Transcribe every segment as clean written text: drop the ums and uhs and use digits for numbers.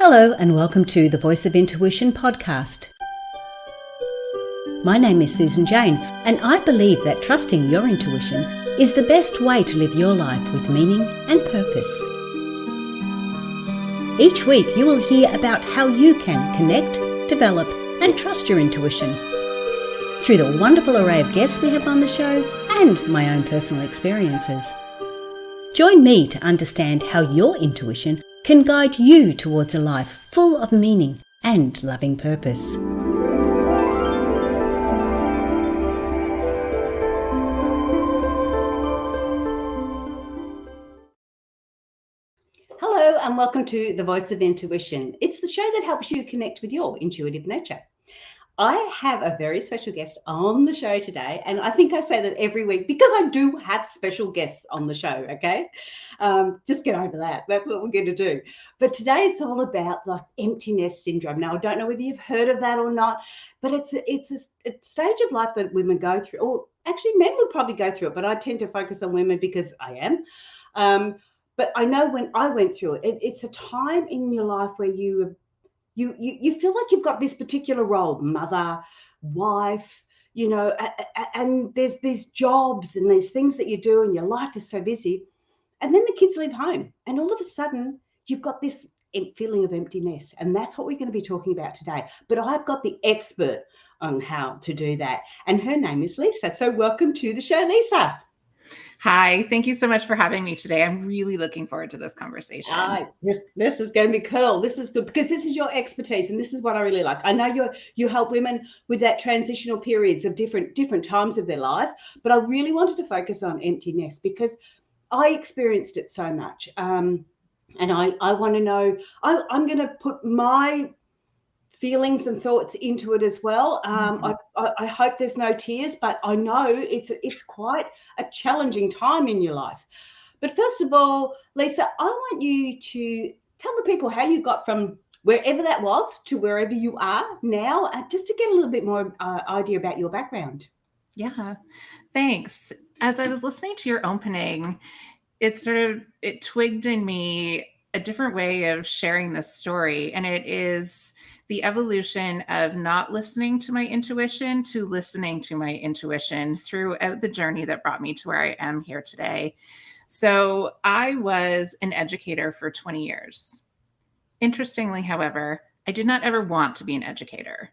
Hello and welcome to the Voice of Intuition podcast. My name is Susan Jane and I believe that trusting your intuition is the best way to live your life with meaning and purpose. Each week you will hear about how you can connect, develop and trust your intuition through the wonderful array of guests we have on the show and my own personal experiences. Join me to understand how your intuition can guide you towards a life full of meaning and loving purpose. Hello and welcome to The Voice of Intuition. It's the show that helps you connect with your intuitive nature. I have a very special guest on the show today, and I think I say that every week because I do have special guests on the show, okay? Just get over that. That's what we're going to do. But today it's all about the empty nest syndrome. Now, I don't know whether you've heard of that or not, but it's a stage of life that women go through, or actually men will probably go through it, but I tend to focus on women because I am. But I know when I went through it, it's a time in your life where you feel like you've got this particular role, mother, wife, and there's these jobs and these things that you do and your life is so busy. And then the kids leave home and all of a sudden you've got this feeling of emptiness. And that's what we're going to be talking about today. But I've got the expert on how to do that. And her name is Lisa. So welcome to the show, Lisa. Hi, thank you so much for having me today. I'm really looking forward to this conversation. This is going to be cool. This is good because this is your expertise and this is what I really like. I know you help women with that transitional periods of different times of their life, but I really wanted to focus on empty nest because I experienced it so much. And I want to know, I'm going to put my feelings and thoughts into it as well. I hope there's no tears, but I know it's quite a challenging time in your life. But first of all, Lisa, I want you to tell the people how you got from wherever that was to wherever you are now, just to get a little bit more idea about your background. Yeah, thanks. As I was listening to your opening, it twigged in me a different way of sharing this story. And it is the evolution of not listening to my intuition to listening to my intuition throughout the journey that brought me to where I am here today. So I was an educator for 20 years. Interestingly, however, I did not ever want to be an educator.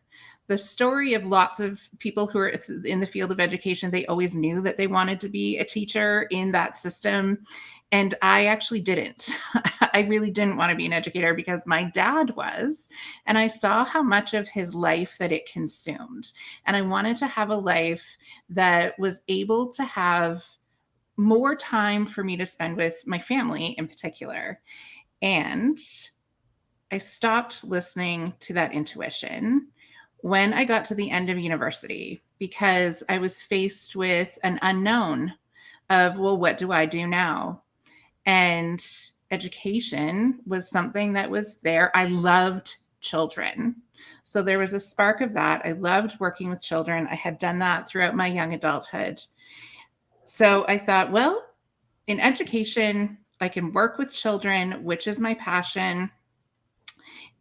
The story of lots of people who are in the field of education, they always knew that they wanted to be a teacher in that system. And I actually didn't. I really didn't want to be an educator because my dad was, and I saw how much of his life that it consumed. And I wanted to have a life that was able to have more time for me to spend with my family in particular. And I stopped listening to that intuition when I got to the end of university because I was faced with an unknown of, well, what do I do now? And education was something that was there. I loved children. So there was a spark of that. I loved working with children. I had done that throughout my young adulthood. So I thought, well, in education, I can work with children, which is my passion.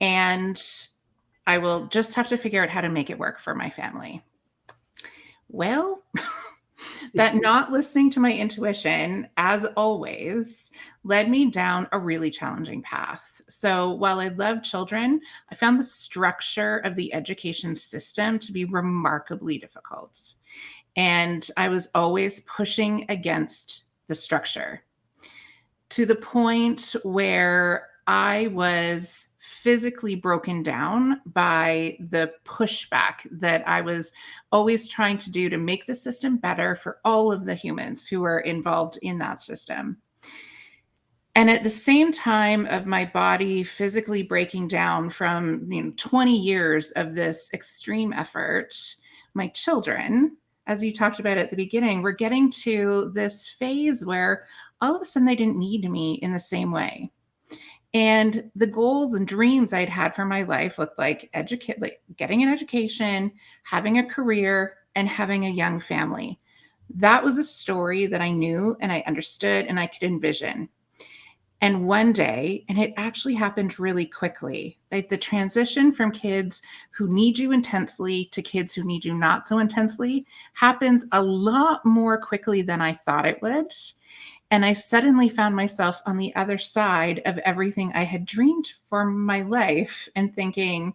And I will just have to figure out how to make it work for my family. Well, that not listening to my intuition, as always, led me down a really challenging path. So while I love children, I found the structure of the education system to be remarkably difficult. And I was always pushing against the structure to the point where I was physically broken down by the pushback that I was always trying to do to make the system better for all of the humans who were involved in that system. And at the same time of my body physically breaking down from 20 years of this extreme effort, my children, as you talked about at the beginning, were getting to this phase where all of a sudden they didn't need me in the same way. And the goals and dreams I'd had for my life looked like getting an education, having a career, and having a young family. That was a story that I knew and I understood and I could envision. And one day, and it actually happened really quickly, like the transition from kids who need you intensely to kids who need you not so intensely happens a lot more quickly than I thought it would. And I suddenly found myself on the other side of everything I had dreamed for my life and thinking,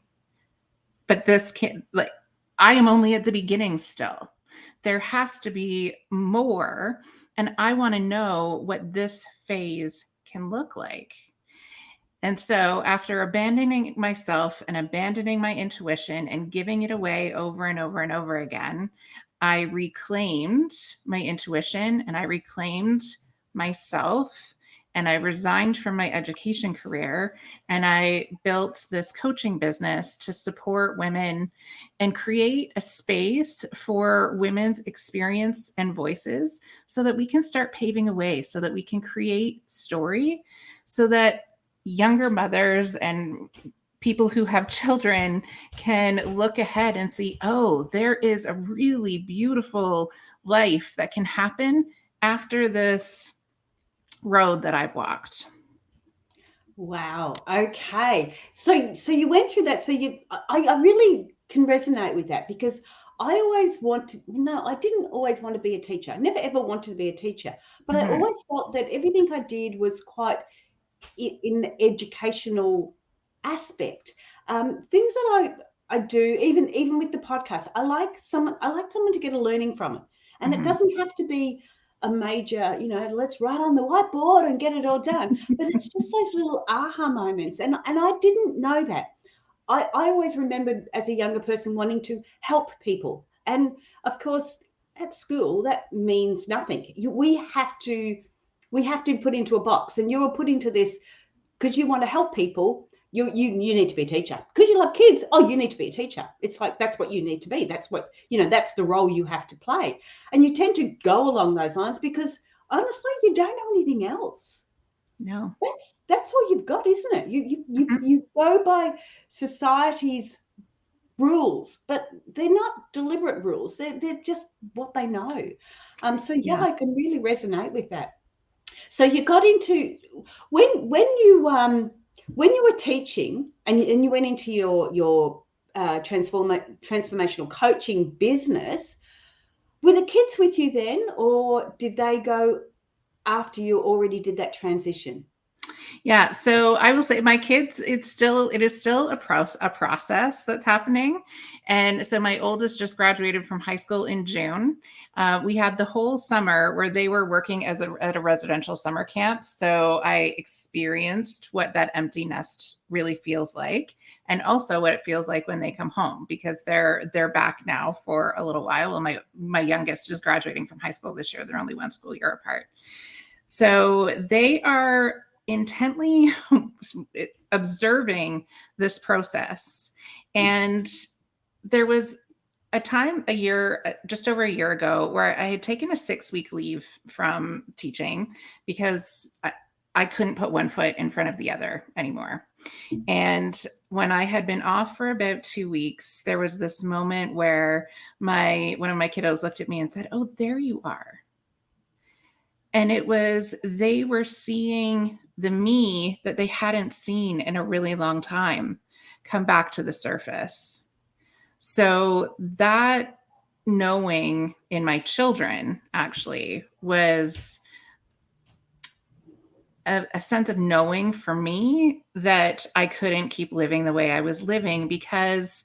but this can't, like, I am only at the beginning still. There has to be more. And I want to know what this phase can look like. And so, after abandoning myself and abandoning my intuition and giving it away over and over and over again, I reclaimed my intuition and I reclaimed myself. And I resigned from my education career and I built this coaching business to support women and create a space for women's experience and voices so that we can start paving a way, so that we can create story, so that younger mothers and people who have children can look ahead and see, oh, there is a really beautiful life that can happen after this road that I've walked. Wow. Okay. So you went through that. So I really can resonate with that because I always wanted, no, I didn't always want to be a teacher. I never ever wanted to be a teacher, but I always felt that everything I did was quite in the educational aspect. Things that I do, even with the podcast, I like someone to get a learning from it, and it doesn't have to be a major, let's write on the whiteboard and get it all done. But it's just those little aha moments, and I didn't know that. I always remembered as a younger person wanting to help people, and of course at school that means nothing. We have to put into a box, and you were put into this because you want to help people. You need to be a teacher because you love kids. Oh, you need to be a teacher. It's like that's what you need to be. That's what that's the role you have to play. And you tend to go along those lines because honestly, you don't know anything else. No. That's all you've got, isn't it? You go by society's rules, but they're not deliberate rules. They're just what they know. So yeah, I can really resonate with that. So you got into when you were teaching and you went into your transformational coaching business. Were the kids with you then, or did they go after you already did that transition? Yeah, so I will say my kids, it is still a process that's happening. And so my oldest just graduated from high school in June. We had the whole summer where they were working at a residential summer camp. So I experienced what that empty nest really feels like, and also what it feels like when they come home, because they're back now for a little while. Well, my youngest is graduating from high school this year. They're only one school year apart. So they are intently observing this process. And there was a time just over a year ago, where I had taken a 6-week leave from teaching because I couldn't put one foot in front of the other anymore. And when I had been off for about 2 weeks, there was this moment where one of my kiddos looked at me and said, "Oh, there you are." And they were seeing the me that they hadn't seen in a really long time come back to the surface. So that knowing in my children actually was a sense of knowing for me that I couldn't keep living the way I was living because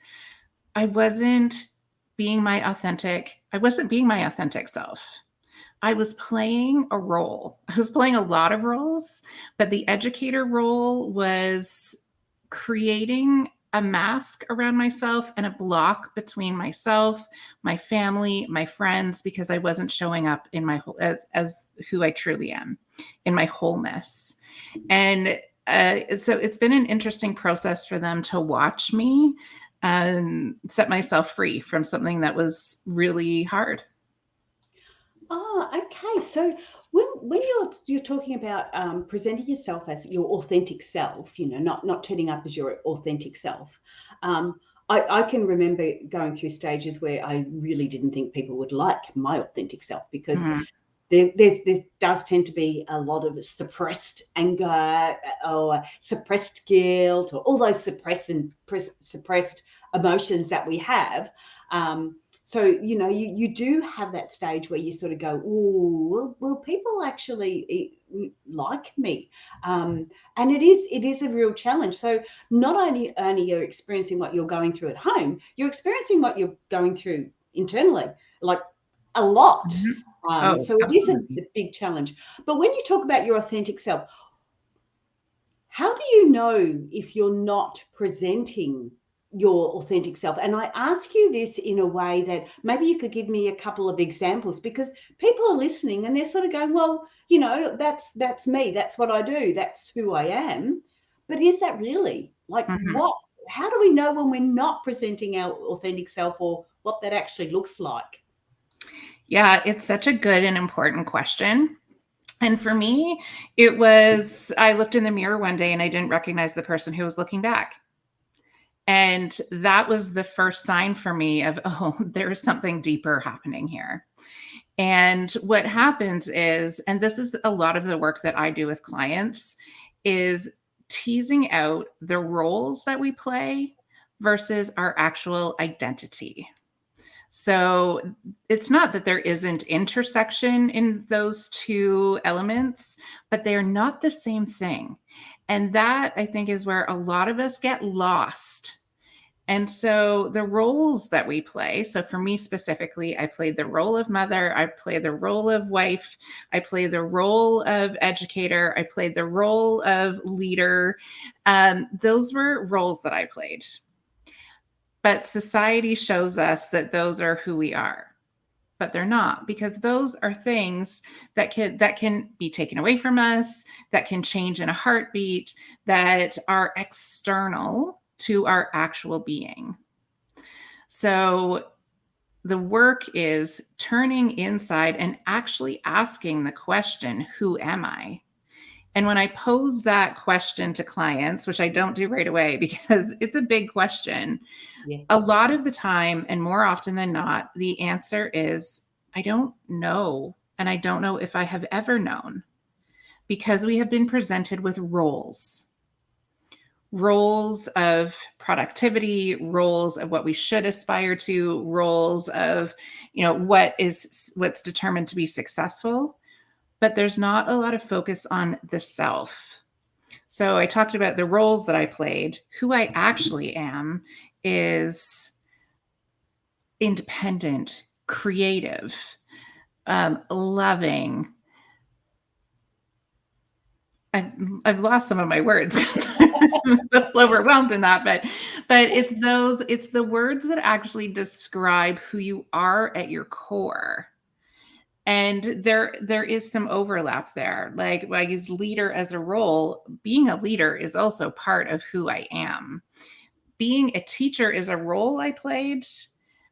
I wasn't being my authentic self. I was playing a role. I was playing a lot of roles, but the educator role was creating a mask around myself and a block between myself, my family, my friends, because I wasn't showing up in my whole as who I truly am, in my wholeness. And so it's been an interesting process for them to watch me set myself free from something that was really hard. Oh, okay. So when you're talking about presenting yourself as your authentic self, not turning up as your authentic self. I can remember going through stages where I really didn't think people would like my authentic self because Mhm. there does tend to be a lot of suppressed anger or suppressed guilt or all those suppressed emotions that we have. So, you do have that stage where you sort of go, oh, will people actually like me? And it is a real challenge. So not only you're experiencing what you're going through at home, you're experiencing what you're going through internally, like a lot. Mm-hmm. Oh, So it is a big challenge. But when you talk about your authentic self, how do you know if you're not presenting your authentic self? And I ask you this in a way that maybe you could give me a couple of examples, because people are listening and they're sort of going, well, that's me. That's what I do. That's who I am. But is that really how do we know when we're not presenting our authentic self, or what that actually looks like? Yeah, it's such a good and important question. And for me, it was, I looked in the mirror one day and I didn't recognize the person who was looking back. And that was the first sign for me of, oh, there's something deeper happening here. And what happens is, and this is a lot of the work that I do with clients, is teasing out the roles that we play versus our actual identity. So it's not that there isn't intersection in those two elements, but they're not the same thing. And that, I think, is where a lot of us get lost. And so the roles that we play, so for me specifically, I played the role of mother, I played the role of wife, I played the role of educator, I played the role of leader. Those were roles that I played. But society shows us that those are who we are. But they're not, because those are things that can be taken away from us, that can change in a heartbeat, that are external to our actual being. So the work is turning inside and actually asking the question, who am I? And when I pose that question to clients, which I don't do right away because it's a big question, Yes. a lot of the time, and more often than not, the answer is, I don't know. And I don't know if I have ever known, because we have been presented with roles of productivity, roles of what we should aspire to, roles of, what's determined to be successful. But there's not a lot of focus on the self. So I talked about the roles that I played. Who I actually am is independent, creative, loving. I've lost some of my words. I'm a little overwhelmed in that, but it's the words that actually describe who you are at your core. And there is some overlap there. Like, I use leader as a role. Being a leader is also part of who I am. Being a teacher is a role I played.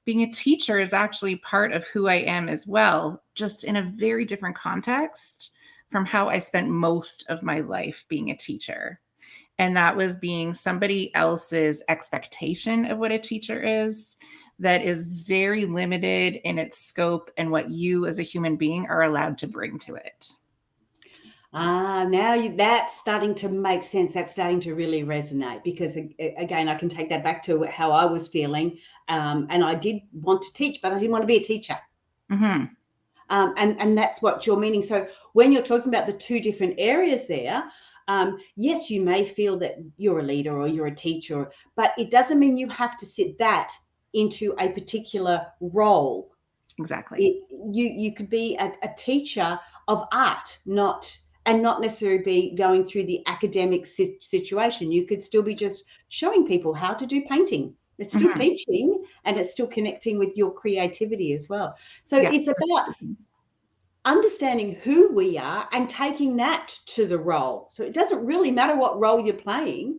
Being a teacher is actually part of who I am as well, just in a very different context from how I spent most of my life being a teacher. And that was being somebody else's expectation of what a teacher is, that is very limited in its scope and what you as a human being are allowed to bring to it. Now that's starting to make sense. That's starting to really resonate, because again, I can take that back to how I was feeling. And I did want to teach, but I didn't want to be a teacher. Mm-hmm. And that's what you're meaning. So when you're talking about the two different areas there, yes, you may feel that you're a leader or you're a teacher, but it doesn't mean you have to sit that into a particular role. Exactly. You could be a teacher of art, not necessarily be going through the academic situation. You could still be just showing people how to do painting. It's still Mm-hmm. teaching, and it's still connecting with your creativity as well. So Yeah, it's about understanding who we are and taking that to the role. So it doesn't really matter what role you're playing.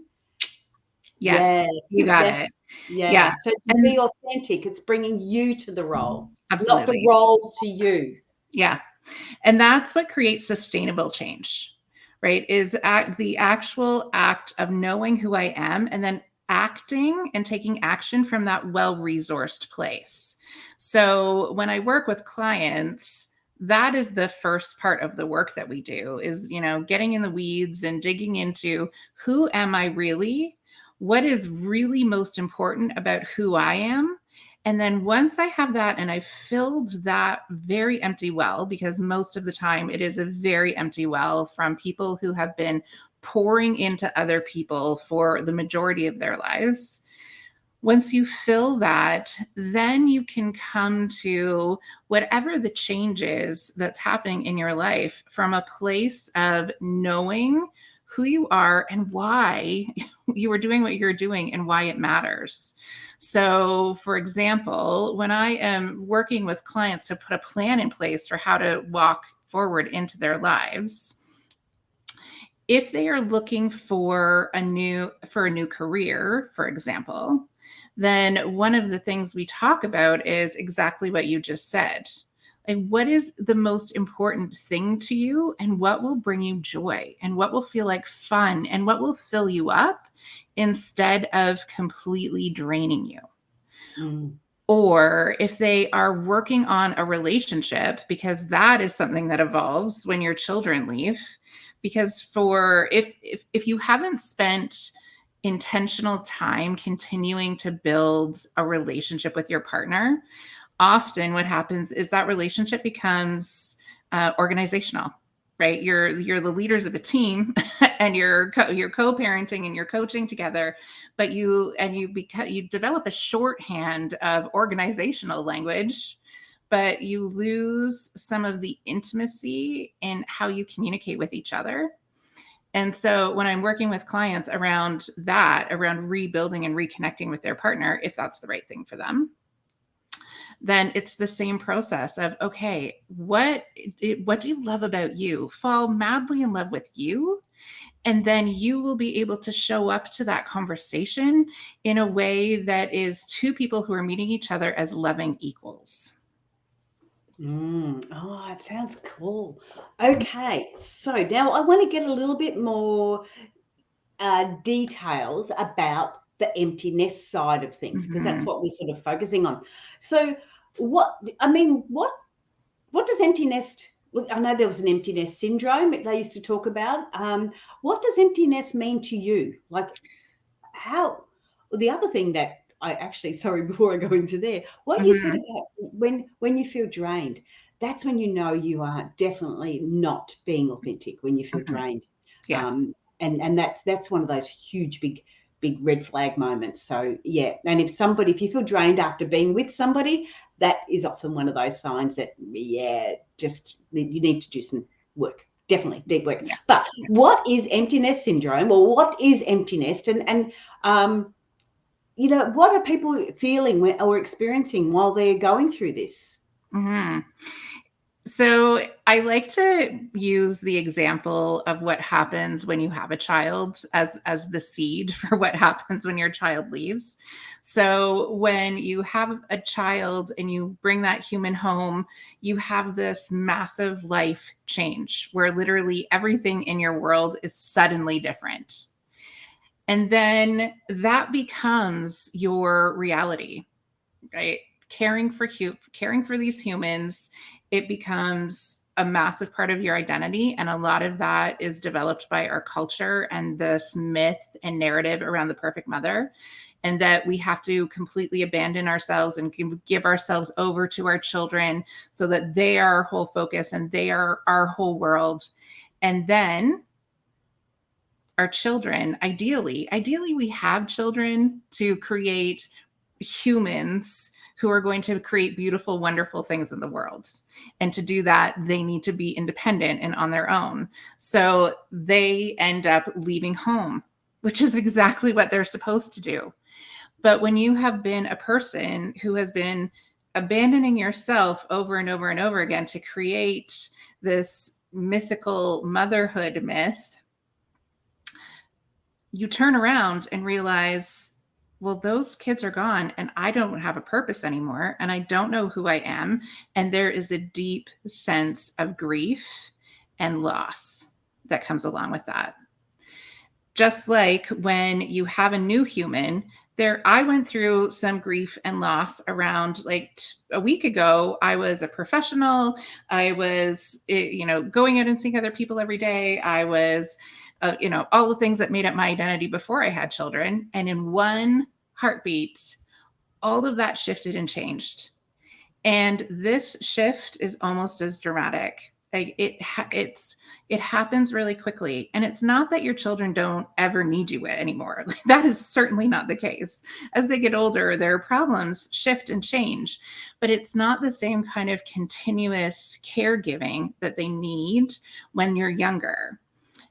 Yes, you got it. Yeah. So to be authentic, it's bringing you to the role, not the Absolutely. role to you. Yeah. And that's what creates sustainable change, right? Is the actual act of knowing who I am and then acting and taking action from that well-resourced place. So when I work with clients, that is the first part of the work that we do, is, getting in the weeds and digging into, who am I really? What is really most important about who I am? And then once I have that and I've filled that very empty well, because most of the time it is a very empty well from people who have been pouring into other people for the majority of their lives. Once you fill that, then you can come to whatever the change is that's happening in your life from a place of knowing who you are and why you are doing what you're doing and why it matters. So, for example, when I am working with clients to put a plan in place for how to walk forward into their lives, if they are looking for a new career, for example, then one of the things we talk about is exactly what you just said. Like, what is the most important thing to you, and what will bring you joy, and what will feel like fun, and what will fill you up instead of completely draining you? Mm. Or if they are working on a relationship, because that is something that evolves when your children leave. Because if you haven't spent intentional time continuing to build a relationship with your partner, often what happens is that relationship becomes organizational, right? You're the leaders of a team, and you're co-parenting and you're coaching together, but you develop a shorthand of organizational language, but you lose some of the intimacy in how you communicate with each other. And so when I'm working with clients around rebuilding and reconnecting with their partner, if that's the right thing for them, then it's the same process of, okay, what do you love about you? Fall madly in love with you. And then you will be able to show up to that conversation in a way that is two people who are meeting each other as loving equals. Oh, it sounds cool. Okay, so now I want to get a little bit more details about the emptiness side of things, because that's what we're sort of focusing on. So, what does emptiness? I know there was an emptiness syndrome they used to talk about. What does emptiness mean to you? Like, how? The other thing that I actually, sorry, before I go into there, what you said about when you feel drained, that's when you know you are definitely not being authentic, when you feel drained. Yes. And that's one of those huge big red flag moments. So yeah, and if you feel drained after being with somebody, that is often one of those signs that just you need to do some work. Definitely deep work. Yeah. But what is emptiness syndrome, or what is emptiness, and what are people feeling or experiencing while they're going through this? So I like to use the example of what happens when you have a child as the seed for what happens when your child leaves. So when you have a child and you bring that human home, you have this massive life change where literally everything in your world is suddenly different. And then that becomes your reality, right? Caring for these humans, it becomes a massive part of your identity. And a lot of that is developed by our culture and this myth and narrative around the perfect mother, and that we have to completely abandon ourselves and give ourselves over to our children so that they are our whole focus and they are our whole world. And then our children, ideally we have children to create humans who are going to create beautiful, wonderful things in the world. And to do that, they need to be independent and on their own. So they end up leaving home, which is exactly what they're supposed to do. But when you have been a person who has been abandoning yourself over and over and over again to create this mythical motherhood myth, you turn around and realize, well, those kids are gone and I don't have a purpose anymore and I don't know who I am. And there is a deep sense of grief and loss that comes along with that. Just like when you have a new human, I went through some grief and loss around like a week ago. I was a professional. I was, going out and seeing other people every day. I was, all the things that made up my identity before I had children. And in one heartbeat, all of that shifted and changed. And this shift is almost as dramatic. Like it happens really quickly. And it's not that your children don't ever need you anymore. Like, that is certainly not the case. As they get older, their problems shift and change, but it's not the same kind of continuous caregiving that they need when you're younger.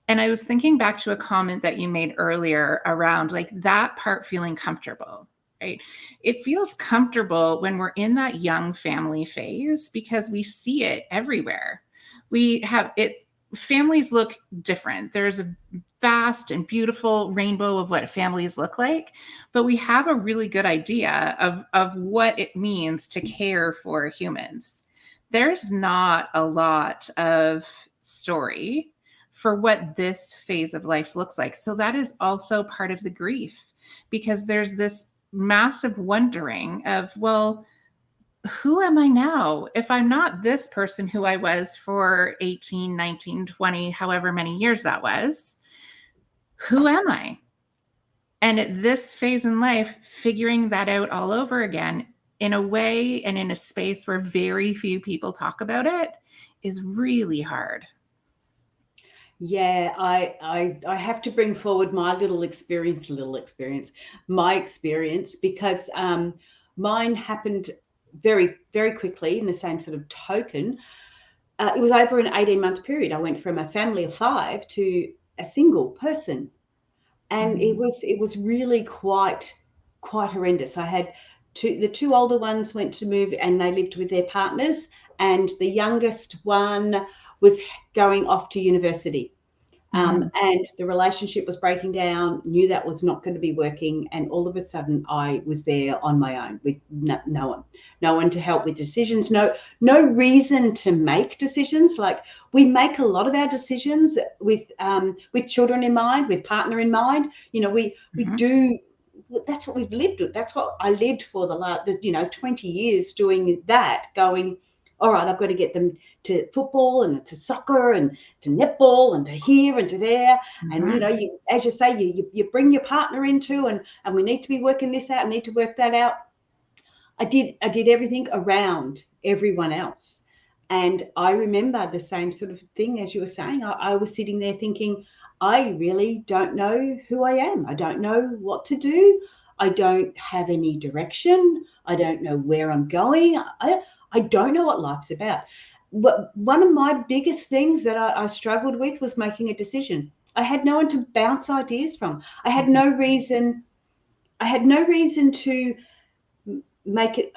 And I was thinking back to a comment that you made earlier around like that part feeling comfortable, right? It feels comfortable when we're in that young family phase because we see it everywhere. We have it, families look different. There's a vast and beautiful rainbow of what families look like, but we have a really good idea of what it means to care for humans. There's not a lot of story for what this phase of life looks like. So that is also part of the grief, because there's this massive wondering of, well, who am I now? If I'm not this person who I was for 18, 19, 20, however many years that was, who am I? And at this phase in life, figuring that out all over again in a way and in a space where very few people talk about it is really hard. Yeah, I have to bring forward my my experience, because mine happened very, very quickly in the same sort of token. It was over an 18-month period. I went from a family of 5 to a single person, and it was really quite horrendous. I had the two older ones went to move, and they lived with their partners, and the youngest one was going off to university. And the relationship was breaking down, knew that was not going to be working. And all of a sudden I was there on my own with no one to help with decisions, no reason to make decisions. Like, we make a lot of our decisions with children in mind, with partner in mind. We do. That's what we've lived with. That's what I lived for the last, 20 years doing that, going, all right, I've got to get them to football and to soccer and to netball and to here and to there. And, you, as you say, you bring your partner into, and we need to be working this out, need to work that out. I did everything around everyone else. And I remember the same sort of thing as you were saying. I was sitting there thinking, I really don't know who I am. I don't know what to do. I don't have any direction. I don't know where I'm going. I don't know what life's about. But one of my biggest things that I struggled with was making a decision. I had no one to bounce ideas from. I had no reason to make it.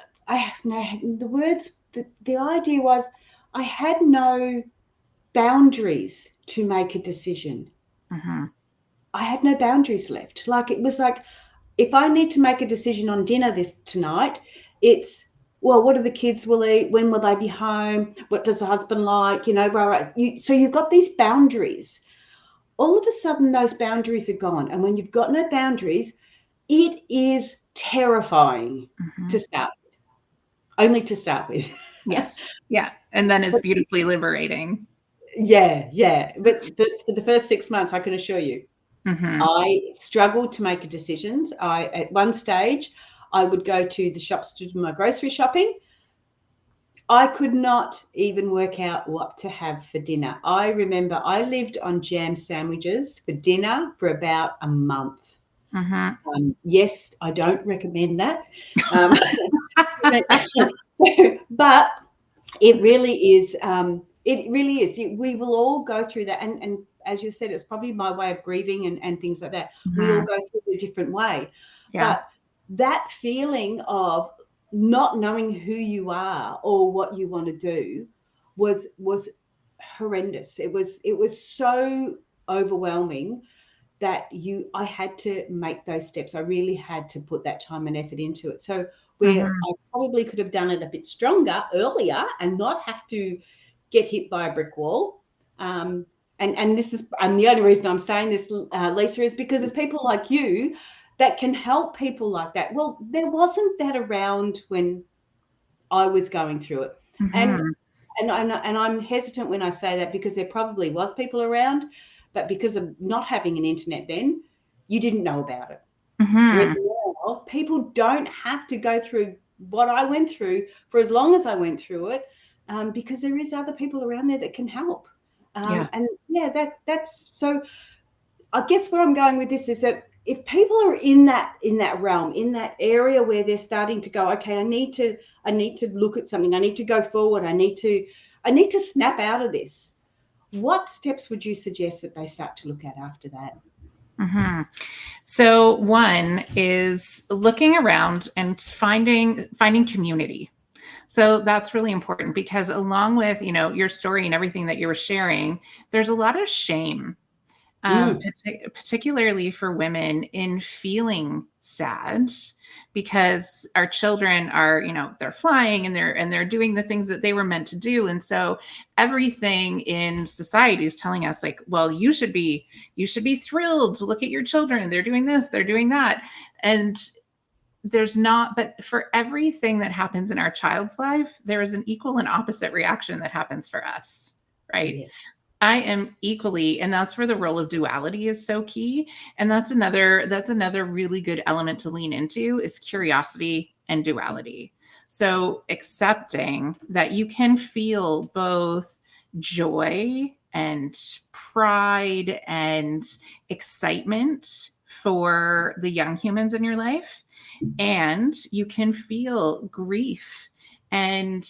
The idea was, I had no boundaries to make a decision. I had no boundaries left. Like, it was like, if I need to make a decision on dinner tonight, it's, well, what do the kids will eat? When will they be home? What does the husband like? So you've got these boundaries. All of a sudden, those boundaries are gone. And when you've got no boundaries, it is terrifying to start with. Only to start with. Yes. Yeah. And then it's beautifully liberating. Yeah. But for the first 6 months, I can assure you, I struggled to make decisions. At one stage, I would go to the shops to do my grocery shopping. I could not even work out what to have for dinner. I remember I lived on jam sandwiches for dinner for about a month. Yes, I don't recommend that. But it really is. We will all go through that. And as you said, it's probably my way of grieving and things like that. We all go through it a different way. Yeah. But that feeling of not knowing who you are or what you want to do was horrendous. It was so overwhelming that I had to make those steps. I really had to put that time and effort into it. So where I probably could have done it a bit stronger earlier and not have to get hit by a brick wall. And the only reason I'm saying this, Lisa, is because there's people like you that can help people like that. Well, there wasn't that around when I was going through it. And Mm-hmm. and I'm hesitant when I say that, because there probably was people around, but because of not having an internet then, you didn't know about it. Whereas Mm-hmm. now, people don't have to go through what I went through for as long as I went through it, because there is other people around there that can help. Yeah. And yeah, that's so. I guess where I'm going with this is that if people are in that realm, in that area where they're starting to go, okay, I need to look at something, I need to go forward, I need to snap out of this. What steps would you suggest that they start to look at after that? Mm-hmm. So one is looking around and finding community. So that's really important, because along with, your story and everything that you were sharing, there's a lot of shame, Mm, particularly for women, in feeling sad, because our children are, they're flying and they're doing the things that they were meant to do. And so everything in society is telling us, like, well, you should be thrilled to look at your children. They're doing this, they're doing that. And there's not, but for everything that happens in our child's life, there is an equal and opposite reaction that happens for us, right? yes. I am equally, and that's where the role of duality is so key. And that's another really good element to lean into, is curiosity and duality. So accepting that you can feel both joy and pride and excitement for the young humans in your life, and you can feel grief and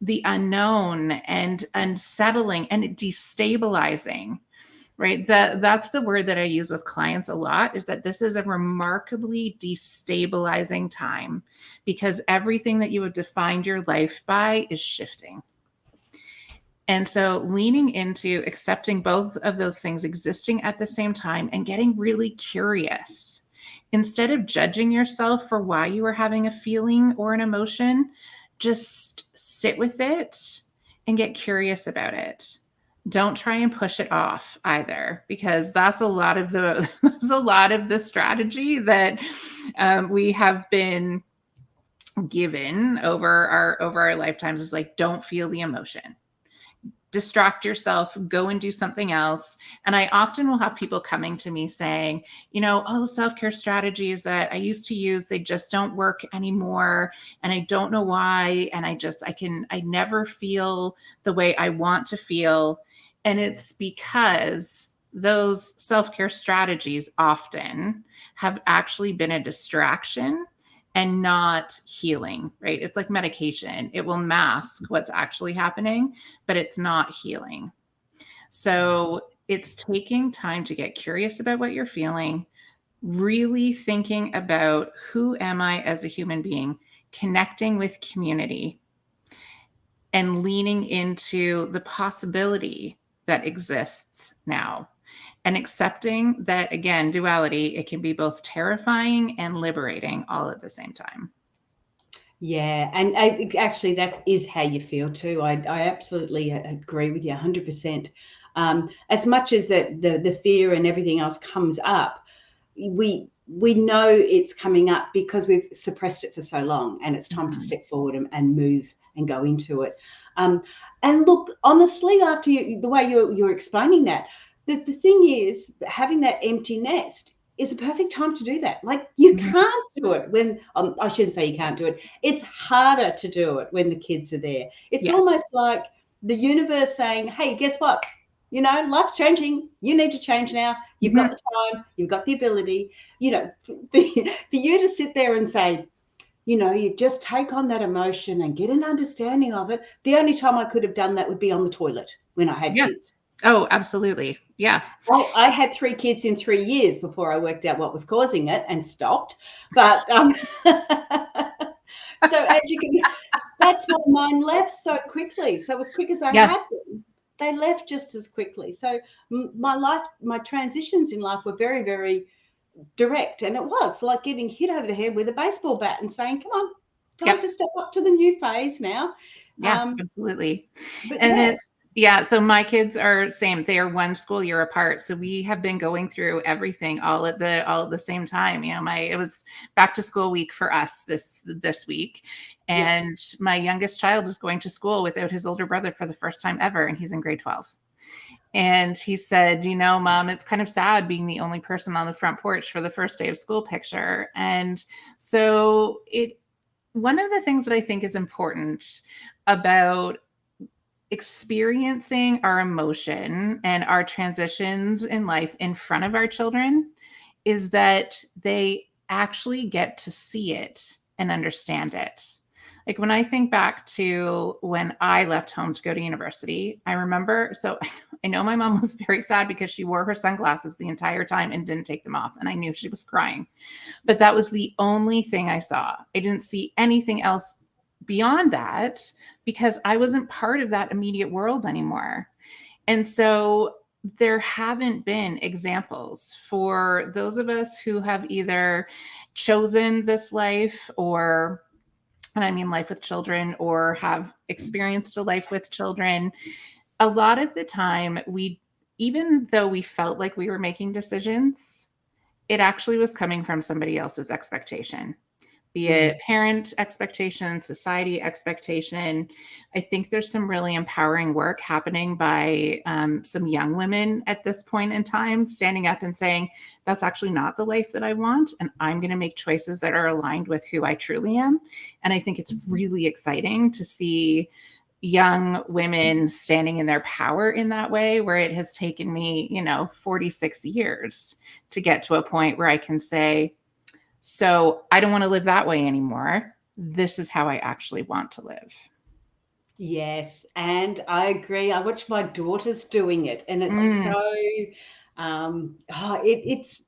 the unknown and unsettling and destabilizing, right? That's the word that I use with clients a lot, is that this is a remarkably destabilizing time, because everything that you have defined your life by is shifting. And so leaning into accepting both of those things existing at the same time and getting really curious. Instead of judging yourself for why you are having a feeling or an emotion, just sit with it and get curious about it. Don't try and push it off either, because that's a lot of the that's a lot of the strategy that we have been given over our lifetimes, is like, don't feel the emotion, distract yourself, go and do something else. And I often will have people coming to me saying, all the self-care strategies that I used to use, they just don't work anymore. And I don't know why. And I never feel the way I want to feel. And it's because those self-care strategies often have actually been a distraction and not healing, right? It's like medication. It will mask what's actually happening, but it's not healing. So it's taking time to get curious about what you're feeling, really thinking about, who am I as a human being, connecting with community, and leaning into the possibility that exists now. And accepting that, again, duality, it can be both terrifying and liberating all at the same time. Yeah, and actually, that is how you feel too. I absolutely agree with you 100%. As much as that the fear and everything else comes up, we know it's coming up because we've suppressed it for so long, and it's time to Mhm. step forward and move and go into it. Um, and look, honestly, after the way you're explaining that, the thing is, having that empty nest is a perfect time to do that. Like, you Mhm. can't do it when, I shouldn't say you can't do it. It's harder to do it when the kids are there. It's Yes. almost like the universe saying, hey, guess what? Life's changing. You need to change now. You've got Mhm. the time. You've got the ability. For you to sit there and say, you just take on that emotion and get an understanding of it. The only time I could have done that would be on the toilet when I had Yeah. kids. Oh, absolutely. Yeah. I had 3 kids in 3 years before I worked out what was causing it and stopped. But so as you can, that's why mine left so quickly. So as quick as I Yeah. had them, they left just as quickly. So my transitions in life were very, very direct, and it was like getting hit over the head with a baseball bat and saying, "Come on, time Yep. to step up to the new phase now." Yeah, Um, absolutely. but And yeah, Yeah, so my kids are same. They are one school year apart. So we have been going through everything all at the same time. It was back to school week for us this week. Yeah. And my youngest child is going to school without his older brother for the first time ever, and he's in grade 12. And he said, Mom, it's kind of sad being the only person on the front porch for the first day of school picture. And so one of the things that I think is important about experiencing our emotion and our transitions in life in front of our children is that they actually get to see it and understand it. Like when I think back to when I left home to go to university, I remember, so I know my mom was very sad because she wore her sunglasses the entire time and didn't take them off. And I knew she was crying. But that was the only thing I saw. I didn't see anything else beyond that because I wasn't part of that immediate world anymore. And so there haven't been examples for those of us who have either chosen this life and I mean life with children, or have experienced a life with children. A lot of the time, even though we felt like we were making decisions, it actually was coming from somebody else's expectation, be it parent expectation, society expectation. I think there's some really empowering work happening by some young women at this point in time, standing up and saying, that's actually not the life that I want. And I'm going to make choices that are aligned with who I truly am. And I think it's really exciting to see young women standing in their power in that way, where it has taken me, 46 years to get to a point where I can say, so I don't want to live that way anymore. This is how I actually want to live. Yes, and I agree. I watch my daughters doing it, and it's so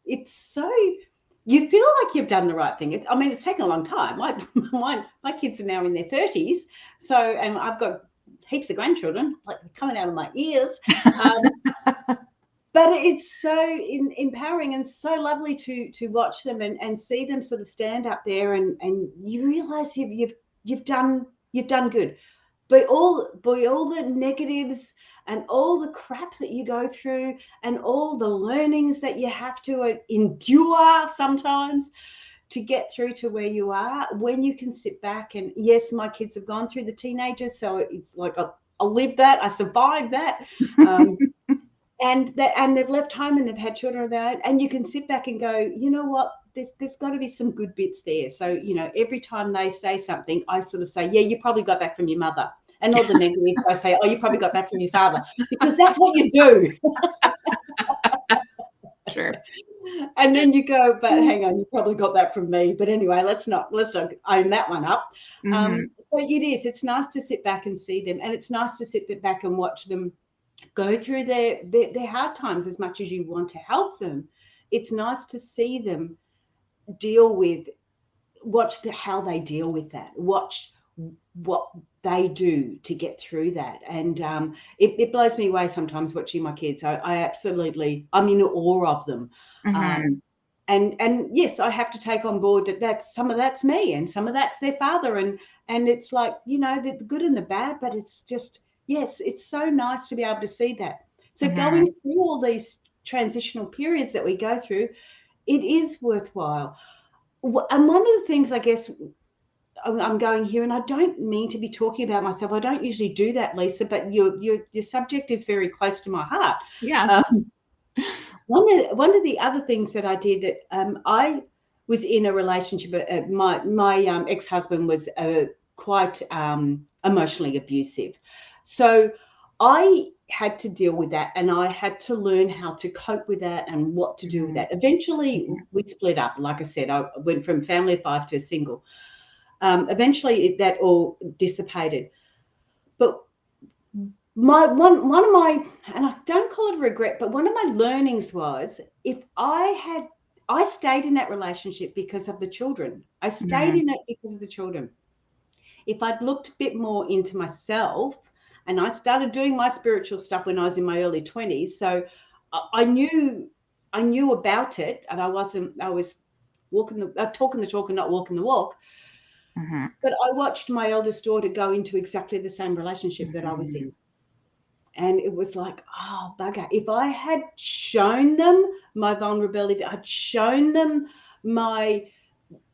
it's so you feel like you've done the right thing. I mean, it's taken a long time. My kids are now in their 30s, so and I've got heaps of grandchildren like coming out of my ears. But it's so empowering and so lovely to watch them and see them sort of stand up there and you realize you've done good. But all the negatives and all the crap that you go through and all the learnings that you have to endure sometimes to get through to where you are, when you can sit back and yes, my kids have gone through the teenagers, so it's like I lived that, I survived that. And they've left home and they've had children of their own, and you can sit back and go, you know what, there's got to be some good bits there. So every time they say something, I sort of say, yeah, you probably got back from your mother, and all the negatives I say, oh, you probably got back from your father, because that's what you do. Sure. And then you go, but hang on, you probably got that from me. But anyway, let's not own that one up. So it's nice to sit back and see them, and it's nice to sit back and watch them go through their hard times. As much as you want to help them, it's nice to see them watch how they deal with that, watch what they do to get through that. And it blows me away sometimes watching my kids. I'm in awe of them. And yes, I have to take on board that some of that's me and some of that's their father, and it's like, the good and the bad, but it's just, yes, it's so nice to be able to see that. So going through all these transitional periods that we go through, it is worthwhile. And one of the things, I guess, I'm going here, and I don't mean to be talking about myself. I don't usually do that, Lisa, but your subject is very close to my heart. Yeah. One of the other things that I did, I was in a relationship. My ex-husband was quite emotionally abusive, so I had to deal with that, and I had to learn how to cope with that and what to do with that. Eventually, we split up. Like I said, I went from family of 5 to a single. Eventually, that all dissipated, but one of my, and I don't call it a regret, but one of my learnings was, if I stayed in that relationship because of the children. I stayed in it because of the children. If I'd looked a bit more into myself, and I started doing my spiritual stuff when I was in my early 20s, so I knew about it, and I was talking the talk and not walking the walk. But I watched my eldest daughter go into exactly the same relationship that I was in. And it was like, oh, bugger. If I had shown them my vulnerability, I'd shown them my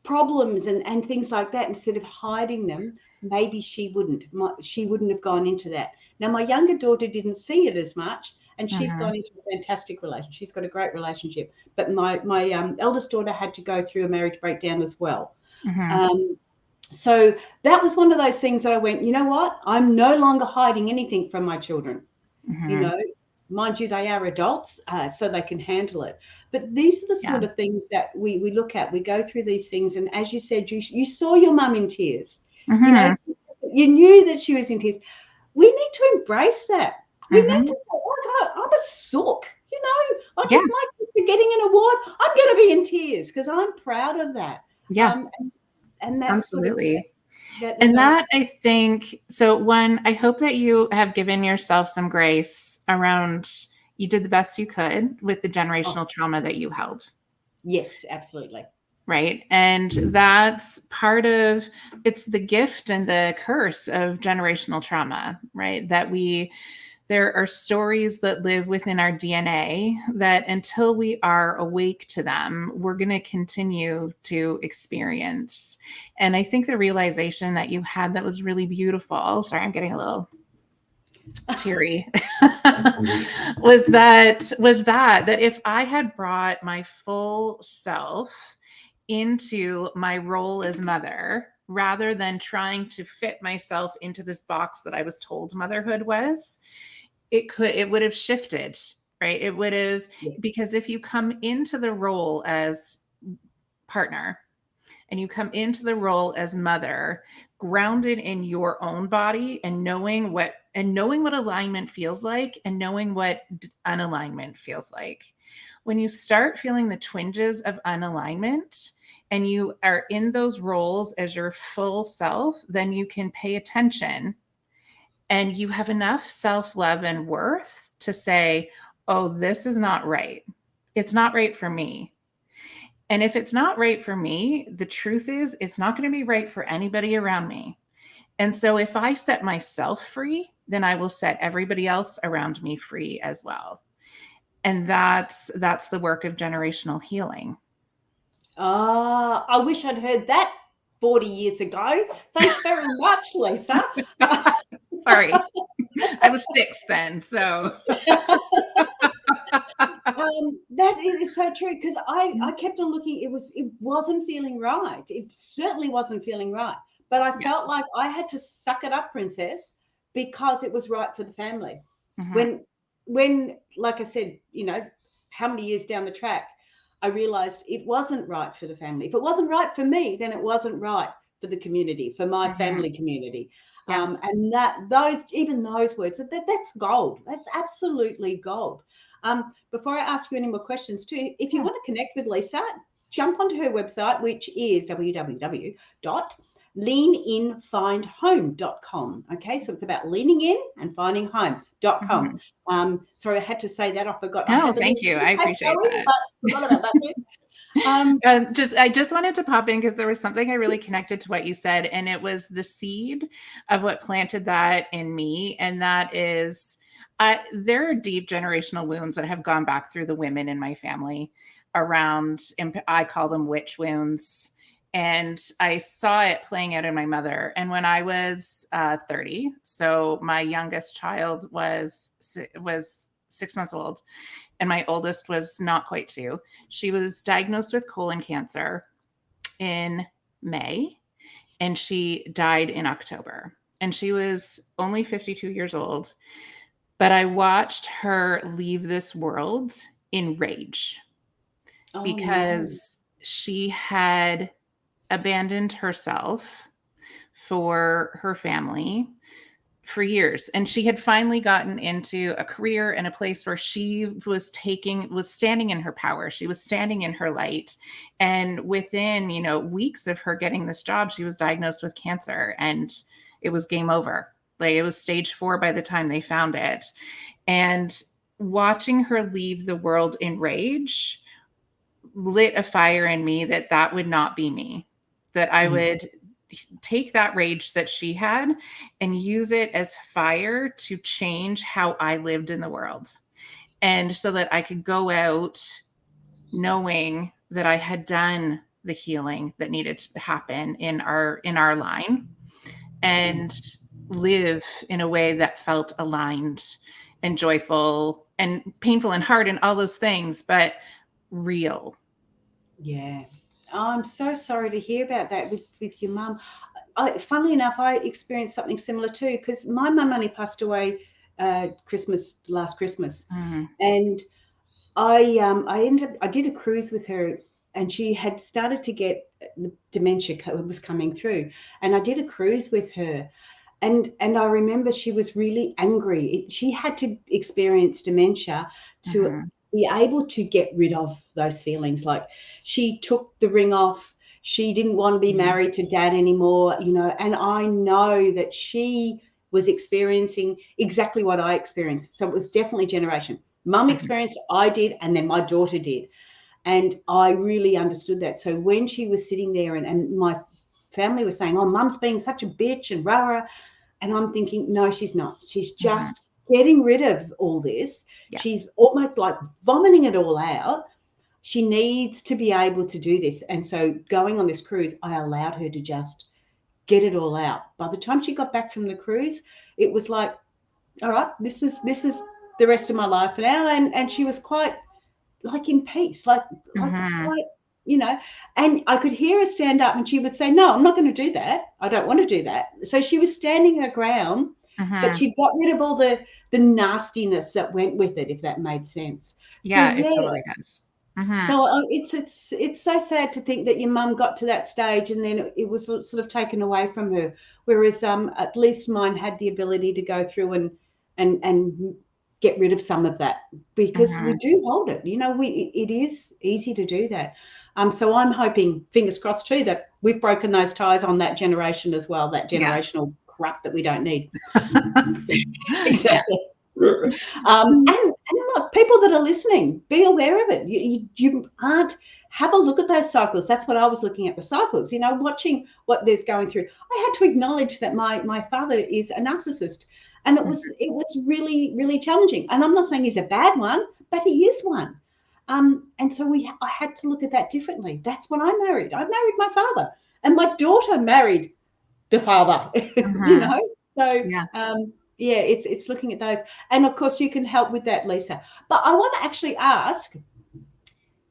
problems and things like that instead of hiding them, maybe she wouldn't have gone into that. Now, my younger daughter didn't see it as much, and she's Mm-hmm. gone into a fantastic relationship. She's got a great relationship. But my eldest daughter had to go through a marriage breakdown as well. Mm-hmm. So that was one of those things that I went, you know what? I'm no longer hiding anything from my children. You Mm-hmm. know, mind you, they are adults, so they can handle it. But these are the Yeah. sort of things that we look at. We go through these things, and as you said, you saw your mum in tears. You know, Mm-hmm. you knew that she was in tears. We need to embrace that. We need Mm-hmm. to say, oh God, I'm a sook. You know, like Yeah. if my kids are getting an award, I'm going to be in tears because I'm proud of that. Yeah. And that's sort of Absolutely. that, you And know, that, I think, so one, I hope that you have given yourself some grace around, you did the best you could with the oh, generational trauma that you held. yes, absolutely. Right. And that's part of, it's the gift and the curse of generational trauma, right? There are stories that live within our DNA that until we are awake to them, we're going to continue to experience. And I think the realization that you had that was really beautiful. Sorry, I'm getting a little teary. was that if I had brought my full self into my role as mother rather than trying to fit myself into this box that I was told motherhood was, it would have shifted, right? It would have, Yes. because if you come into the role as partner and you come into the role as mother grounded in your own body and knowing what alignment feels like and knowing what unalignment feels like, when you start feeling the twinges of unalignment and you are in those roles as your full self, then you can pay attention and you have enough self-love and worth to say, oh, this is not right. It's not right for me. And if it's not right for me, the truth is it's not going to be right for anybody around me. And so if I set myself free, then I will set everybody else around me free as well. And that's the work of generational healing. Ah, I wish I'd heard that 40 years ago. Thanks very much, Lisa. Sorry. I was 6 then, so That is so true because I kept on looking. It wasn't feeling right. It certainly wasn't feeling right. But I yeah. felt like I had to suck it up, princess, because it was right for the family. Mm-hmm. When like I said, you know, how many years down the track, I realized it wasn't right for the family. If it wasn't right for me, then it wasn't right for the community, for my Mm-hmm. family community. Yeah. And even those words, that's gold. That's absolutely gold. Before I ask you any more questions, too, if you want to connect with Lisa, jump onto her website, which is www.leaninfindhome.com. Okay, so it's about leaning in and finding home.com. Mm-hmm. Sorry, I had to say that. I forgot. I No, had the thank little you. I pad appreciate going, that. but forgot about that bit. I just wanted to pop in because there was something I really connected to what you said, and it was the seed of what planted that in me, and that is, there are deep generational wounds that have gone back through the women in my family around, I call them witch wounds, and I saw it playing out in my mother. And when I was 30, so my youngest child was 6 months old and my oldest was not quite 2. She was diagnosed with colon cancer in May, and she died in October. And she was only 52 years old. But I watched her leave this world in rage Oh, no. because she had abandoned herself for her family for years, and she had finally gotten into a career and a place where she was standing in her power, she was standing in her light, and within weeks of her getting this job, she was diagnosed with cancer, and it was game over. Like, it was stage 4 by the time they found it. And watching her leave the world in rage lit a fire in me that would not be me, that I would take that rage that she had and use it as fire to change how I lived in the world. And so that I could go out knowing that I had done the healing that needed to happen in our line, and live in a way that felt aligned and joyful and painful and hard and all those things, but real. Yeah. Oh, I'm so sorry to hear about that with your mum. Funnily enough, I experienced something similar too, because my mum only passed away last Christmas, Mm-hmm. and I did a cruise with her, and she had started to get dementia was coming through, and I did a cruise with her, and I remember she was really angry. She had to experience dementia to Mm-hmm. be able to get rid of those feelings. Like, she took the ring off. She didn't want to be married to dad anymore, and I know that she was experiencing exactly what I experienced. So it was definitely generation. Mum experienced, I did, and then my daughter did. And I really understood that. So when she was sitting there and my family was saying, oh, mum's being such a bitch and rah, rah. And I'm thinking, no, she's not. She's Mm-hmm. just getting rid of all this. Yeah. She's almost like vomiting it all out. She needs to be able to do this. And so going on this cruise, I allowed her to just get it all out. By the time she got back from the cruise, it was like, all right, this is the rest of my life now. And she was quite like in peace, like Mm-hmm. quite, and I could hear her stand up and she would say, no, I'm not going to do that. I don't want to do that. So she was standing her ground, but Mm-hmm. she got rid of all the nastiness that went with it, if that made sense. So Yeah, it yeah, totally does. Mm-hmm. so it's so sad to think that your mum got to that stage and then it was sort of taken away from her. Whereas at least mine had the ability to go through and get rid of some of that, because we Mm-hmm. do hold it. It is easy to do that. So I'm hoping, fingers crossed too, that we've broken those ties on that generation as well. That Yeah. generational crap that we don't need. Yeah. Exactly. And look, people that are listening, be aware of it. You aren't. Have a look at those cycles. That's what I was looking at, the cycles. Watching what there's going through. I had to acknowledge that my father is a narcissist, and it was really, really challenging. And I'm not saying he's a bad one, but he is one. And so I had to look at that differently. That's when I married. I married my father, and my daughter married the father. Mm-hmm. So Yeah. yeah, it's looking at those, and of course you can help with that, Lisa. But I want to actually ask,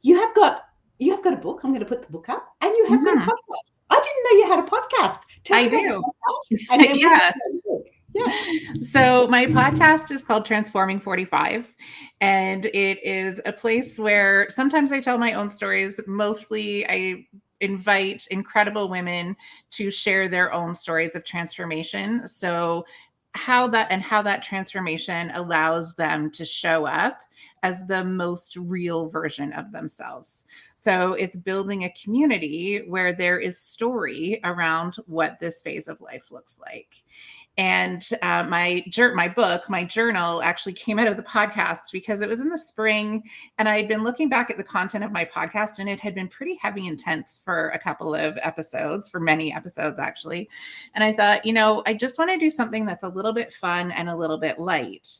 you have got a book. I'm going to put the book up, and you have got a Mm-hmm. podcast. I didn't know you had a podcast. Tell I me about your do. podcast, and then we'll talk Yeah. about your book. Yeah. So my podcast is called Transforming 45, and it is a place where sometimes I tell my own stories. Mostly I invite incredible women to share their own stories of transformation. So how that transformation allows them to show up as the most real version of themselves. So it's building a community where there is story around what this phase of life looks like. And my book, my journal, actually came out of the podcast because it was in the spring, and I had been looking back at the content of my podcast, and it had been pretty heavy intense for a couple of episodes, for many episodes actually. And I thought, I just want to do something that's a little bit fun and a little bit light.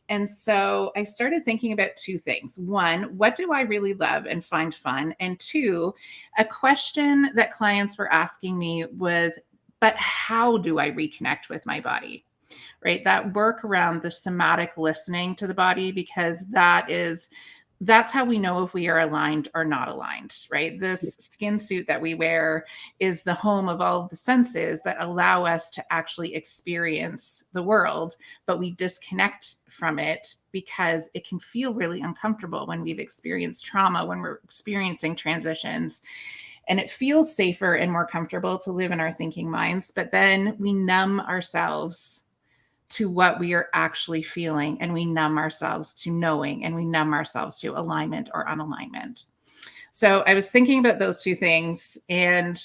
And so I started thinking about two things. One, what do I really love and find fun? And two, a question that clients were asking me was, but how do I reconnect with my body? Right? That work around the somatic listening to the body, because that's how we know if we are aligned or not aligned, right? This skin suit that we wear is the home of all of the senses that allow us to actually experience the world, but we disconnect from it because it can feel really uncomfortable when we've experienced trauma, when we're experiencing transitions. And it feels safer and more comfortable to live in our thinking minds, but then we numb ourselves to what we are actually feeling, and we numb ourselves to knowing, and we numb ourselves to alignment or unalignment. So I was thinking about those two things, and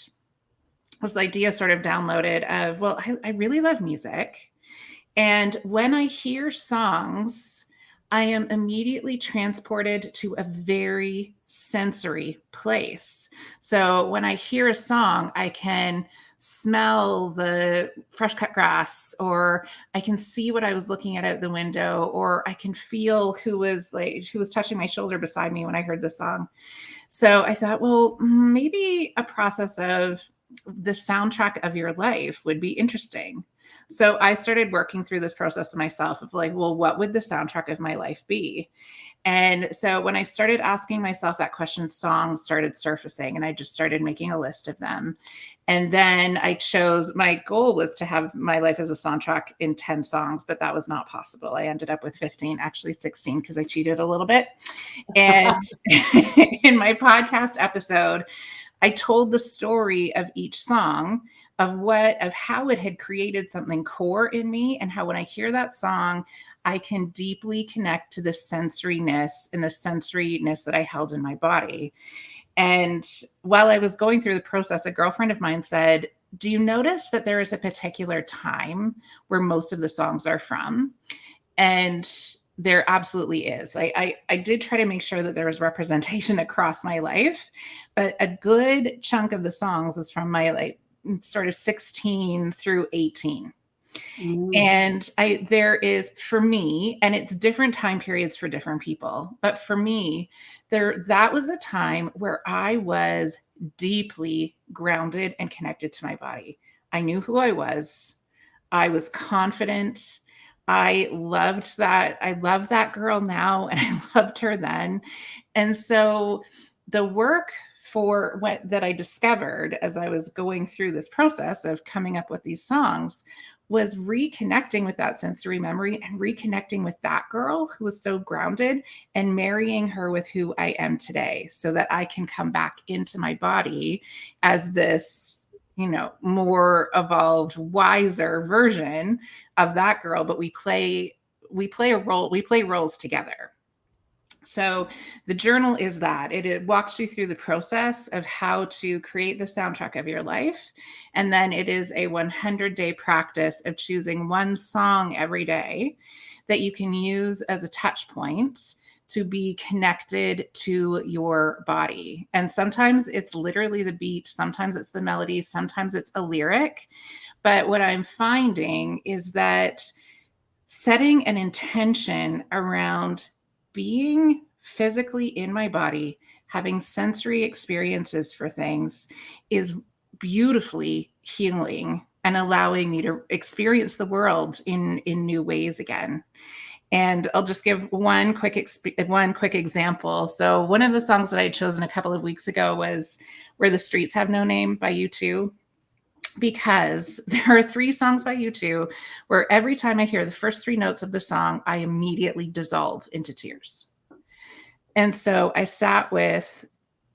this idea sort of downloaded of, well, I really love music. And when I hear songs, I am immediately transported to a very sensory place. So when I hear a song, I can smell the fresh cut grass, or I can see what I was looking at out the window, or I can feel who was touching my shoulder beside me when I heard the song. So I thought, well, maybe a process of the soundtrack of your life would be interesting. So I started working through this process myself of like, well, what would the soundtrack of my life be? And so when I started asking myself that question, songs started surfacing, and I just started making a list of them. And then my goal was to have my life as a soundtrack in 10 songs, but that was not possible. I ended up with 15, actually 16, because I cheated a little bit. And in my podcast episode, I told the story of each song, of how it had created something core in me, and how when I hear that song, I can deeply connect to the sensoriness that I held in my body. And while I was going through the process, a girlfriend of mine said, "Do you notice that there is a particular time where most of the songs are from?" And there absolutely is. I did try to make sure that there was representation across my life, but a good chunk of the songs is from my sort of 16 through 18. And there is, for me, and it's different time periods for different people, but for me, that was a time where I was deeply grounded and connected to my body. I knew who I was. I was confident. I loved that. I love that girl now, and I loved her then. And so the work that I discovered as I was going through this process of coming up with these songs was reconnecting with that sensory memory and reconnecting with that girl who was so grounded, and marrying her with who I am today, so that I can come back into my body as this, more evolved, wiser version of that girl. But we play roles together. So the journal is that it walks you through the process of how to create the soundtrack of your life. And then it is a 100-day practice of choosing one song every day that you can use as a touch point to be connected to your body. And sometimes it's literally the beat, sometimes it's the melody, sometimes it's a lyric. But what I'm finding is that setting an intention around being physically in my body, having sensory experiences for things, is beautifully healing and allowing me to experience the world in new ways again. And I'll just give one quick example. So one of the songs that I had chosen a couple of weeks ago was "Where the Streets Have No Name" by U2. Because there are 3 songs by U2 where every time I hear the first 3 notes of the song, I immediately dissolve into tears. And so I sat with,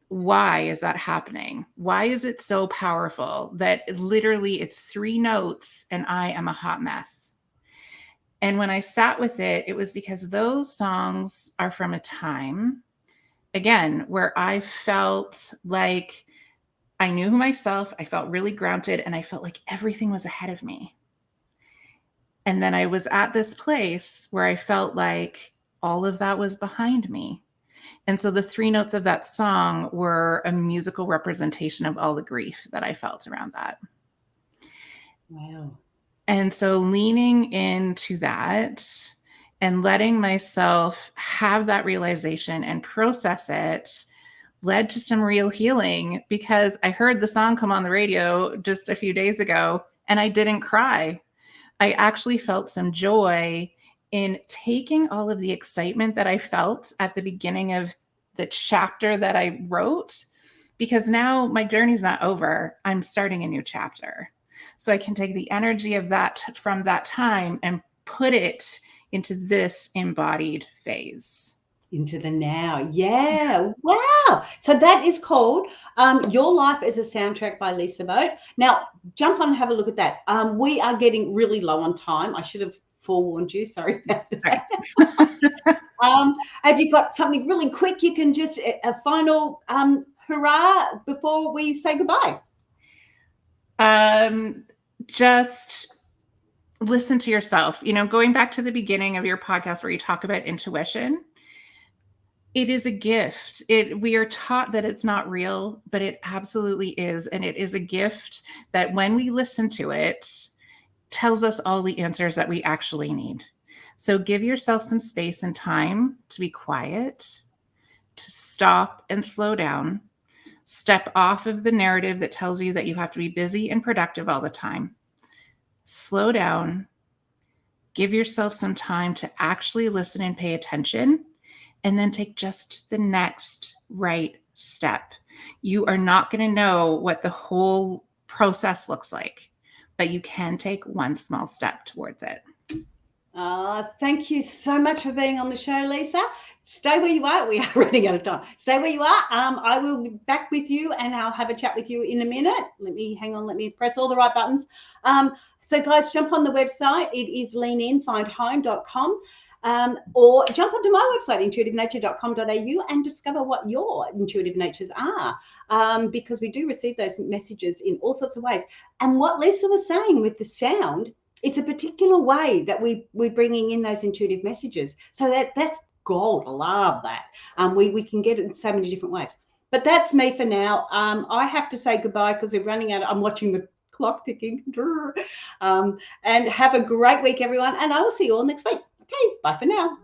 why is that happening? Why is it so powerful that literally it's 3 notes and I am a hot mess? And when I sat with it, it was because those songs are from a time, again, where I felt like I knew myself, I felt really grounded, and I felt like everything was ahead of me. And then I was at this place where I felt like all of that was behind me. And so the 3 notes of that song were a musical representation of all the grief that I felt around that. Wow. And so leaning into that and letting myself have that realization and process it led to some real healing, because I heard the song come on the radio just a few days ago and I didn't cry. I actually felt some joy in taking all of the excitement that I felt at the beginning of the chapter that I wrote, because now my journey's not over. I'm starting a new chapter. So I can take the energy of that from that time and put it into this embodied phase. Into the now. Yeah. Wow. So that is called Your Life as a Soundtrack by Lisa Boate. Now, jump on and have a look at that. We are getting really low on time. I should have forewarned you. Sorry about that. Have you got something really quick you can just, a final hurrah before we say goodbye? Just listen to yourself. Going back to the beginning of your podcast where you talk about intuition, It is a gift. We are taught that it's not real, but it absolutely is. And it is a gift that when we listen to it, tells us all the answers that we actually need. So give yourself some space and time to be quiet, to stop and slow down, step off of the narrative that tells you that you have to be busy and productive all the time. Slow down, give yourself some time to actually listen and pay attention, and then take just the next right step. You are not going to know what the whole process looks like, but you can take one small step towards it. Thank you so much for being on the show, Lisa. Stay where you are. We are running out of time. Stay where you are. I will be back with you and I'll have a chat with you in a minute. Hang on. Let me press all the right buttons. So guys, jump on the website. It is leaninfindhome.com. Or jump onto my website, intuitivenature.com.au, and discover what your intuitive natures are, because we do receive those messages in all sorts of ways. And what Lisa was saying with the sound, it's a particular way that we're bringing in those intuitive messages. So that's gold. I love that. We can get it in so many different ways. But that's me for now. I have to say goodbye because we're running out. I'm watching the clock ticking. And have a great week, everyone. And I will see you all next week. Okay, bye for now.